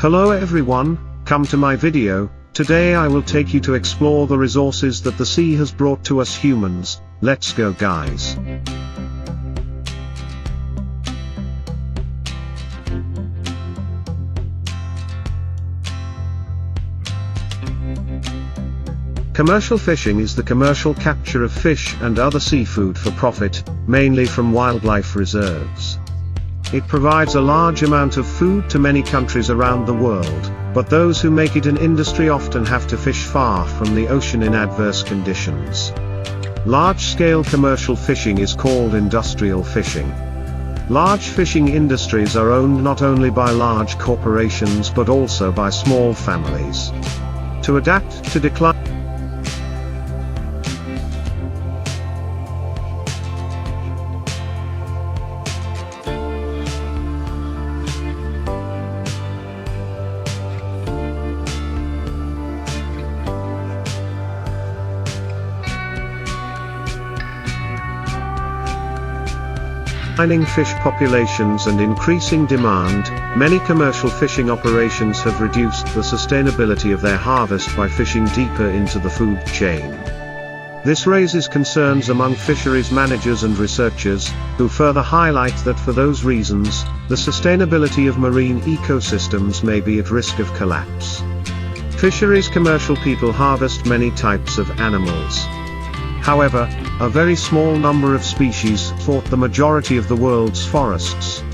Hello everyone, come to my video. Today I will take you to explore the resources that the sea has brought to us humans. Let's go guys. Commercial fishing is the commercial capture of fish and other seafood for profit, mainly from wildlife reserves. It provides a large amount of food to many countries around the world, but those who make it an industry often have to fish far from the ocean in adverse conditions. Large-scale commercial fishing is called industrial fishing. Large fishing industries are owned not only by large corporations but also by small families. To adapt to declining fish populations and increasing demand, many commercial fishing operations have reduced the sustainability of their harvest by fishing deeper into the food chain. This raises concerns among fisheries managers and researchers, who further highlight that for those reasons, the sustainability of marine ecosystems may be at risk of collapse. Fisheries commercial people harvest many types of animals. However, a very small number of species support the majority of the world's forests.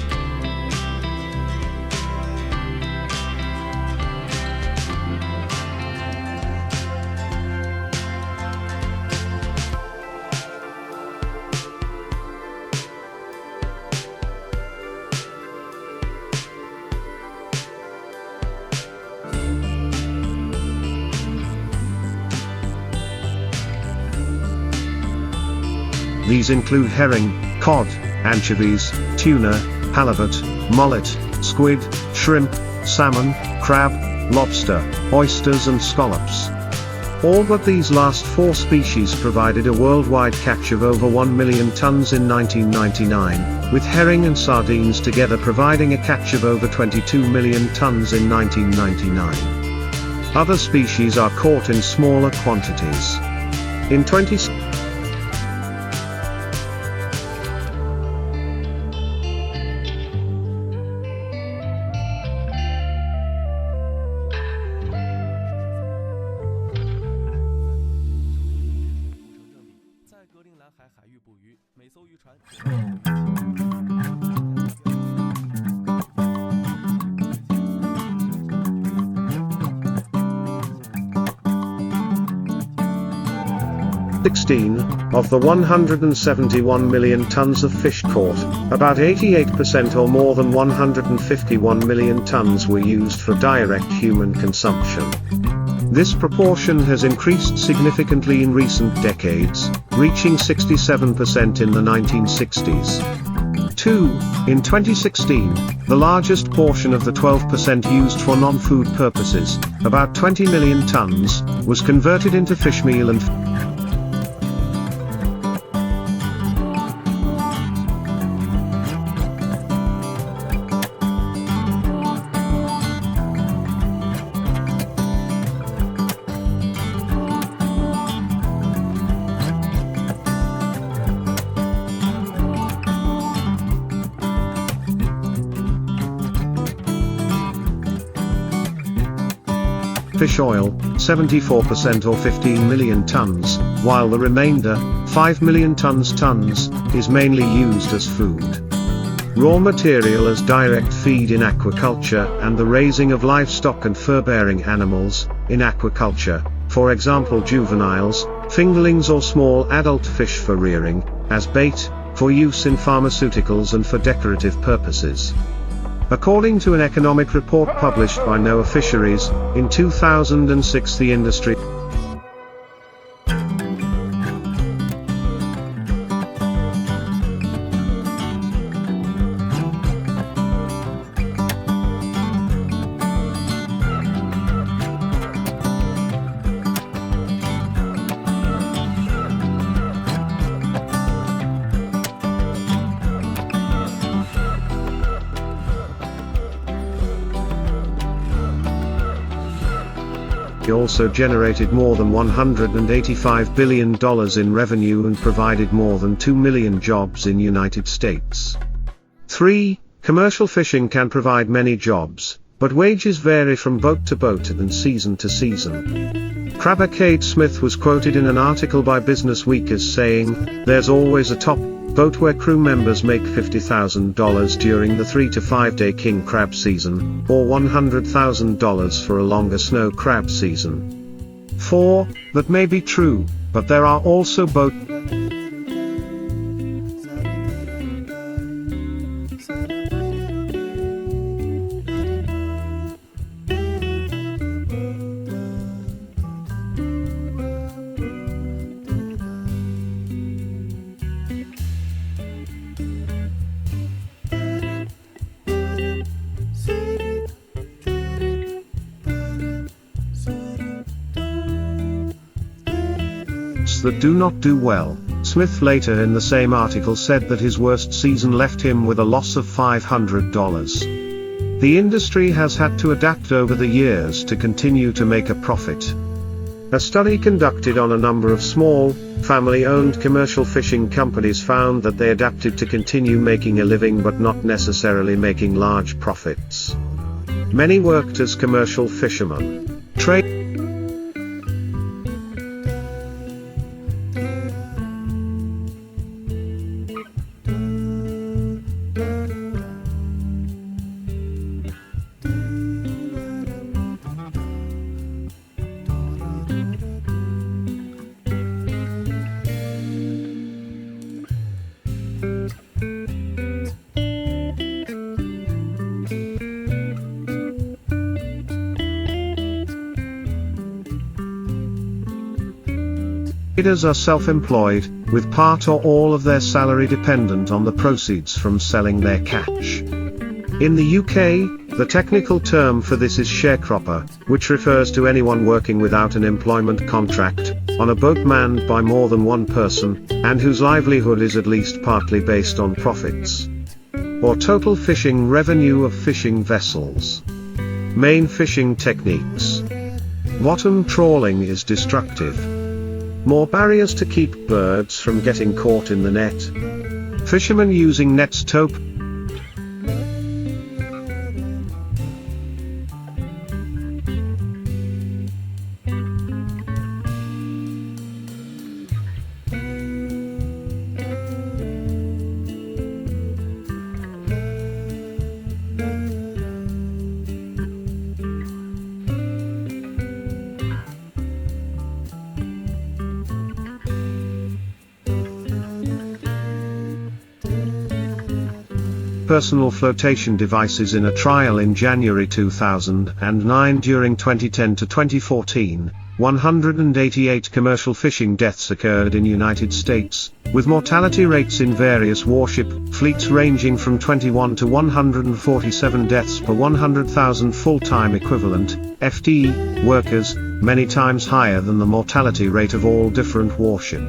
These include herring, cod, anchovies, tuna, halibut, mullet, squid, shrimp, salmon, crab, lobster, oysters and scallops. All but these last four species provided a worldwide catch of over 1 million tons in 1999, with herring and sardines together providing a catch of over 22 million tons in 1999. Other species are caught in smaller quantities. In 2016, of the 171 million tons of fish caught, about 88% or more than 151 million tons were used for direct human consumption. This proportion has increased significantly in recent decades, reaching 67% in the 1960s. In 2016, the largest portion of the 12% used for non-food purposes, about 20 million tons, was converted into fish meal and fish oil, 74% or 15 million tons, while the remainder, 5 million tons, is mainly used as food. Raw material as direct feed in aquaculture and the raising of livestock and fur-bearing animals, in aquaculture, for example juveniles, fingerlings or small adult fish for rearing, as bait, for use in pharmaceuticals and for decorative purposes. According to an economic report published by NOAA Fisheries, in 2006 the industry also generated more than $185 billion in revenue and provided more than 2 million jobs in United States. 3. Commercial fishing can provide many jobs, but wages vary from boat to boat and season to season. Crabber Cade Smith was quoted in an article by Business Week as saying, "There's always a top boat where crew members make $50,000 during the 3 to 5 day king crab season, or $100,000 for a longer snow crab season." 4. That may be true, but there are also boat that do not do well. Smith later in the same article said that his worst season left him with a loss of $500. The industry has had to adapt over the years to continue to make a profit. A study conducted on a number of small, family-owned commercial fishing companies found that they adapted to continue making a living but not necessarily making large profits. Many worked as commercial fishermen. Traders are self-employed, with part or all of their salary dependent on the proceeds from selling their catch. In the UK, the technical term for this is sharecropper, which refers to anyone working without an employment contract, on a boat manned by more than one person, and whose livelihood is at least partly based on profits or total fishing revenue of fishing vessels. Main fishing techniques. Bottom trawling is destructive. More barriers to keep birds from getting caught in the net. Fishermen using nets tope. Personal flotation devices in a trial in January 2009. During 2010 to 2014, 188 commercial fishing deaths occurred in United States, with mortality rates in various warship fleets ranging from 21 to 147 deaths per 100,000 full-time equivalent (FTE) workers, many times higher than the mortality rate of all different warship.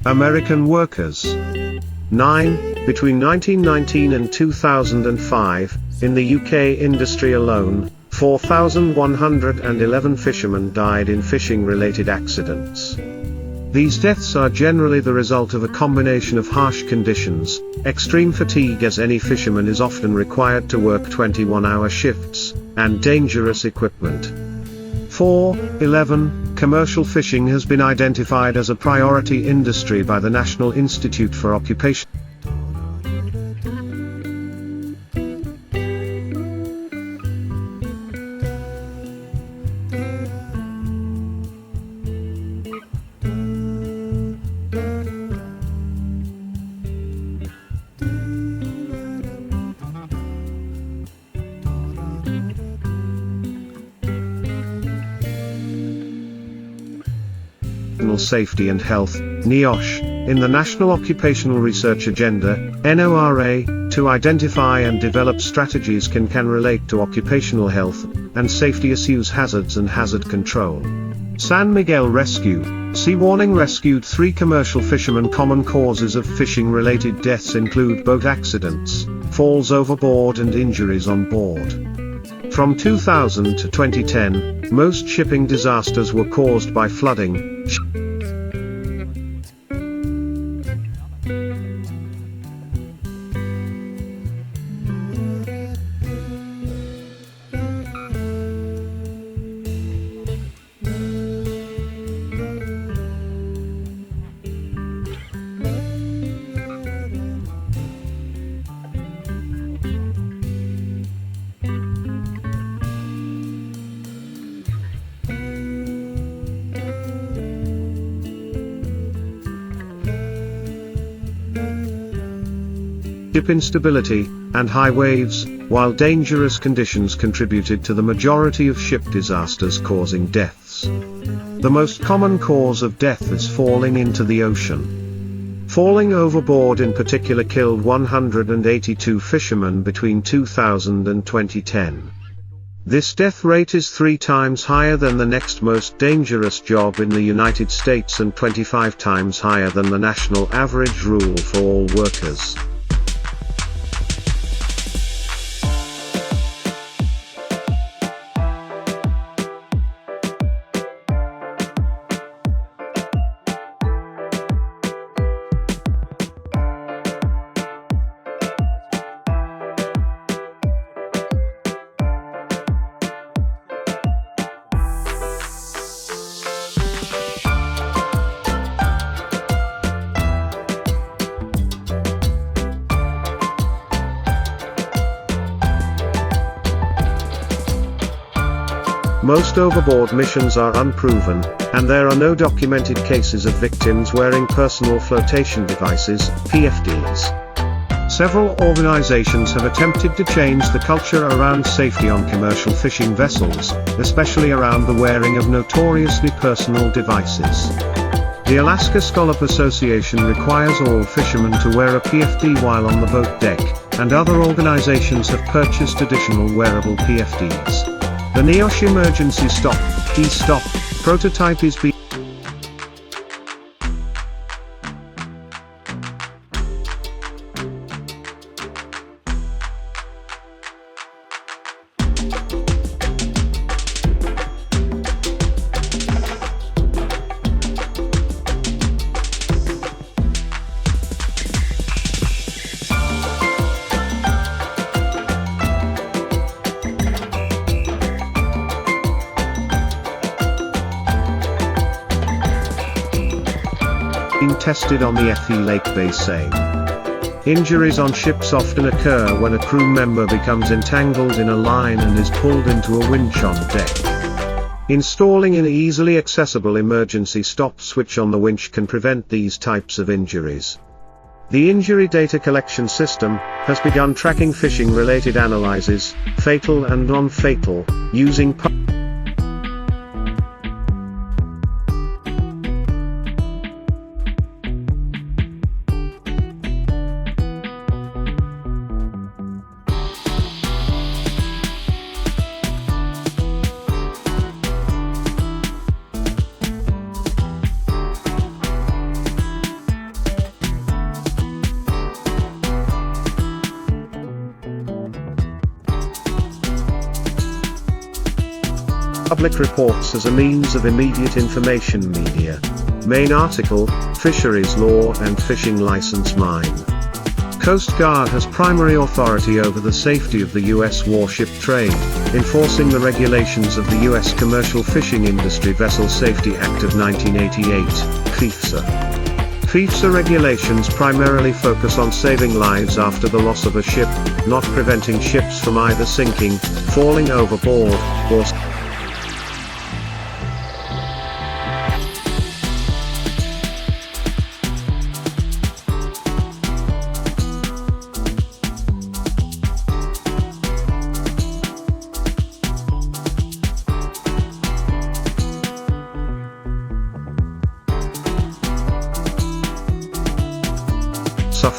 American workers. 9. Between 1919 and 2005, in the UK industry alone, 4,111 fishermen died in fishing-related accidents. These deaths are generally the result of a combination of harsh conditions, extreme fatigue as any fisherman is often required to work 21-hour shifts, and dangerous equipment. 4.11. Commercial fishing has been identified as a priority industry by the National Institute for Occupation. Safety and Health, NIOSH, in the National Occupational Research Agenda, NORA, to identify and develop strategies can relate to occupational health and safety issues, hazards and hazard control. San Miguel Rescue, Sea Warning rescued 3 commercial fishermen. Common causes of fishing-related deaths include boat accidents, falls overboard and injuries on board. From 2000 to 2010, most shipping disasters were caused by flooding. Ship instability, and high waves, while dangerous conditions contributed to the majority of ship disasters causing deaths. The most common cause of death is falling into the ocean. Falling overboard in particular killed 182 fishermen between 2000 and 2010. This death rate is 3 times higher than the next most dangerous job in the United States and 25 times higher than the national average rule for all workers. Most overboard missions are unproven, and there are no documented cases of victims wearing personal flotation devices, PFDs. Several organizations have attempted to change the culture around safety on commercial fishing vessels, especially around the wearing of notoriously personal devices. The Alaska Scallop Association requires all fishermen to wear a PFD while on the boat deck, and other organizations have purchased additional wearable PFDs. The NIOSH Emergency Stop, E-Stop, prototype is being tested on the FE Lake Basin. Injuries on ships often occur when a crew member becomes entangled in a line and is pulled into a winch on deck. Installing an easily accessible emergency stop switch on the winch can prevent these types of injuries. The Injury Data Collection System has begun tracking fishing-related analyses, fatal and non-fatal, using public reports as a means of immediate information media. Main article, Fisheries Law and Fishing License Mine. Coast Guard has primary authority over the safety of the U.S. warship trade, enforcing the regulations of the U.S. Commercial Fishing Industry Vessel Safety Act of 1988, FIFSA. FIFSA regulations primarily focus on saving lives after the loss of a ship, not preventing ships from either sinking, falling overboard, or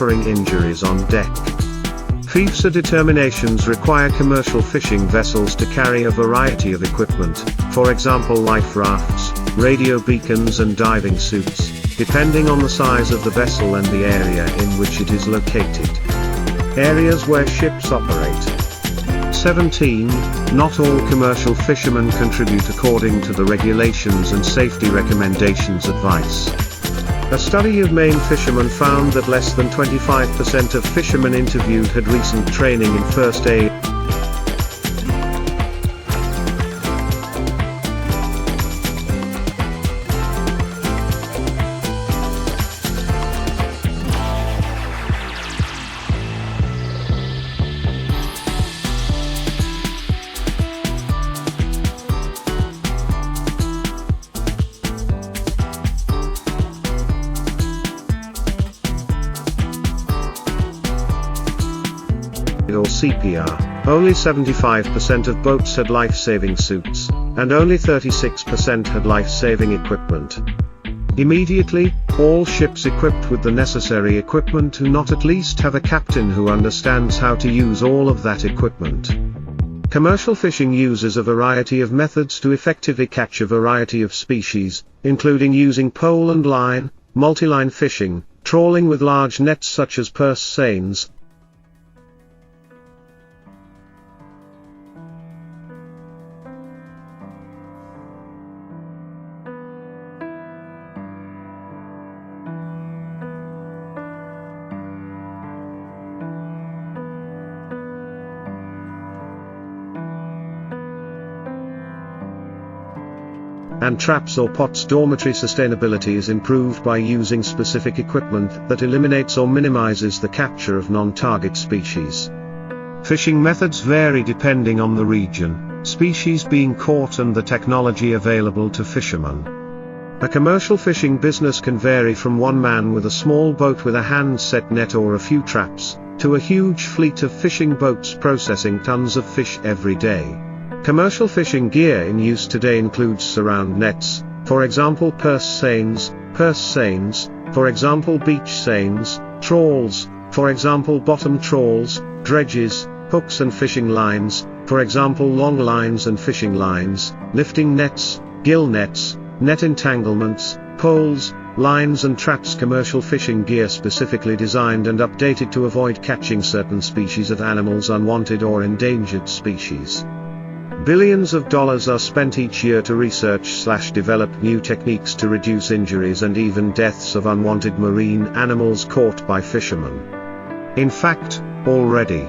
suffering injuries on deck. FIFSA determinations require commercial fishing vessels to carry a variety of equipment, for example life rafts, radio beacons and diving suits, depending on the size of the vessel and the area in which it is located. Areas where ships operate. 17. Not all commercial fishermen contribute according to the regulations and safety recommendations advice. A study of Maine fishermen found that less than 25% of fishermen interviewed had recent training in first aid. Or CPR. Only 75% of boats had life-saving suits, and only 36% had life-saving equipment. Immediately, all ships equipped with the necessary equipment do not at least have a captain who understands how to use all of that equipment. Commercial fishing uses a variety of methods to effectively catch a variety of species, including using pole and line, multi-line fishing, trawling with large nets such as purse seines, and traps or pots. Dormitory sustainability is improved by using specific equipment that eliminates or minimizes the capture of non-target species. Fishing methods vary depending on the region, species being caught and the technology available to fishermen. A commercial fishing business can vary from one man with a small boat with a hand-set net or a few traps, to a huge fleet of fishing boats processing tons of fish every day. Commercial fishing gear in use today includes surround nets, for example purse seines, for example beach seines, trawls, for example bottom trawls, dredges, hooks and fishing lines, for example long lines and fishing lines, lifting nets, gill nets, net entanglements, poles, lines and traps. Commercial fishing gear specifically designed and updated to avoid catching certain species of animals, unwanted or endangered species. Billions of dollars are spent each year to research/develop new techniques to reduce injuries and even deaths of unwanted marine animals caught by fishermen. In fact, already,